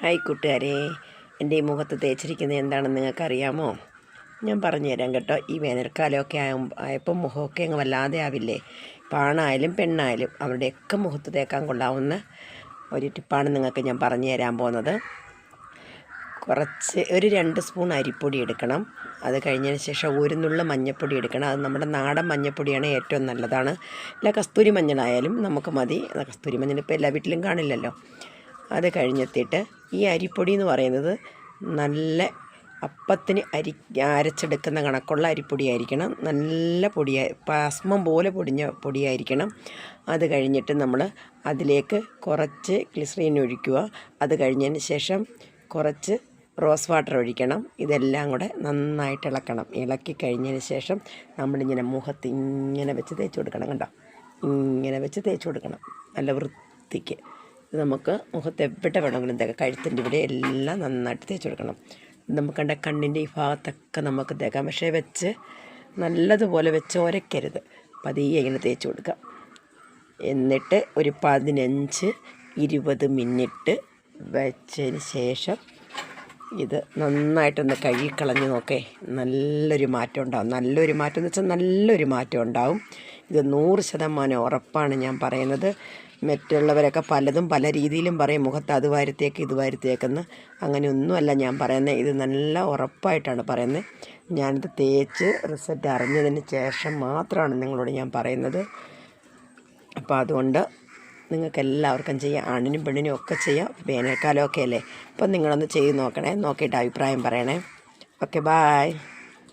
Hi കൂട്ടുകാരെ, എൻ്റെ ഈ മുഖത്ത് തേച്ചിരിക്കുന്നത് എന്താണെന്ന് നിങ്ങൾക്കറിയാമോ? ഞാൻ പറഞ്ഞുതരാം കേട്ടോ. ഈ വേനൽക്കാലമൊക്കെ ആയപ്പോൾ മുഖമൊക്കെ അങ്ങ് വല്ലാതെ ആവില്ലേ? ആണായാലും പെണ്ണായാലും അവരുടെയൊക്കെ മുഖത്ത് തേക്കാൻ കൊള്ളാവുന്ന ഒരു ടിപ്പാണ് നിങ്ങൾക്ക് ഞാൻ പറഞ്ഞു തരാൻ പോകുന്നത്. ഒരു 2 സ്പൂൺ അരിപ്പൊടി എടുക്കണം. അത് കഴിഞ്ഞതിന് ശേഷം ഒരു നുള്ള മഞ്ഞൾപ്പൊടി എടുക്കണം. അത് നമ്മുടെ നാടൻ മഞ്ഞൾപ്പൊടിയാണ്, ഏറ്റവും നല്ലതാണ്. അല്ല, കസ്തൂരി മഞ്ഞളായാലും നമുക്ക് മതി. കസ്തൂരി മഞ്ഞൾ ഇപ്പോൾ എല്ലാ വീട്ടിലും കാണില്ലല്ലോ. അത് കഴിഞ്ഞെത്തിയിട്ട് ഈ അരിപ്പൊടി എന്ന് പറയുന്നത് നല്ല അപ്പത്തിന് അരച്ചെടുക്കുന്ന കണക്കുള്ള അരിപ്പൊടിയായിരിക്കണം. നല്ല ഭസ്മം പോലെ പൊടിഞ്ഞ പൊടിയായിരിക്കണം. അത് കഴിഞ്ഞിട്ട് നമ്മൾ അതിലേക്ക് കുറച്ച് ഗ്ലിസറിൻ ഒഴിക്കുക. അത് കഴിഞ്ഞതിന് ശേഷം കുറച്ച് റോസ് വാട്ടർ ഒഴിക്കണം. ഇതെല്ലാം കൂടെ നന്നായിട്ട് ഇളക്കണം. ഇളക്കി കഴിഞ്ഞതിന് ശേഷം നമ്മളിങ്ങനെ മുഖത്ത് ഇങ്ങനെ വെച്ച് തേച്ച് കൊടുക്കണം. കണ്ടോ, ഇങ്ങനെ വെച്ച് തേച്ച് കൊടുക്കണം നല്ല വൃത്തിക്ക്. ഇത് നമുക്ക് മുഖത്ത് എവിടെ വേണമെങ്കിലും തേക്കാം. കഴുത്തിൻ്റെ ഇവിടെ എല്ലാം നന്നായിട്ട് തേച്ച് കൊടുക്കണം. നമുക്ക് കണ്ണിൻ്റെ ഈ ഭാഗത്തൊക്കെ നമുക്ക് തേക്കാം. പക്ഷേ നല്ലതുപോലെ വെച്ച് ഉരയ്ക്കരുത്. പതിയെ ഇങ്ങനെ തേച്ച് കൊടുക്കാം. എന്നിട്ട് ഒരു 15-20 മിനിറ്റ് വെച്ചതിന് ശേഷം ഇത് നന്നായിട്ടൊന്ന് കഴുകിക്കളഞ്ഞ് നോക്കേ. നല്ലൊരു മാറ്റം ഉണ്ടാകും. നല്ലൊരു മാറ്റം എന്ന് വെച്ചാൽ നല്ലൊരു മാറ്റം ഉണ്ടാകും. ഇത് 100% ഉറപ്പാണ് ഞാൻ പറയുന്നത്. മറ്റുള്ളവരൊക്കെ പലതും പല രീതിയിലും പറയും, മുഖത്ത് അത് വാരിത്തേക്ക് ഇത് വാരിത്തേക്കെന്ന്. അങ്ങനെയൊന്നുമല്ല ഞാൻ പറയുന്നത്. ഇത് നല്ല ഉറപ്പായിട്ടാണ് പറയുന്നത്. ഞാനിത് തേച്ച് റിസൾട്ട് അറിഞ്ഞതിന് ശേഷം മാത്രമാണ് നിങ്ങളോട് ഞാൻ പറയുന്നത്. അപ്പോൾ അതുകൊണ്ട് നിങ്ങൾക്ക് എല്ലാവർക്കും ചെയ്യാം, ആണിനും പെണ്ണിനും ഒക്കെ ചെയ്യാം. വേനൽക്കാലമൊക്കെ അല്ലേ, അപ്പം നിങ്ങളൊന്ന് ചെയ്ത് നോക്കണേ. നോക്കിയിട്ട് അഭിപ്രായം പറയണേ. Okay, bye.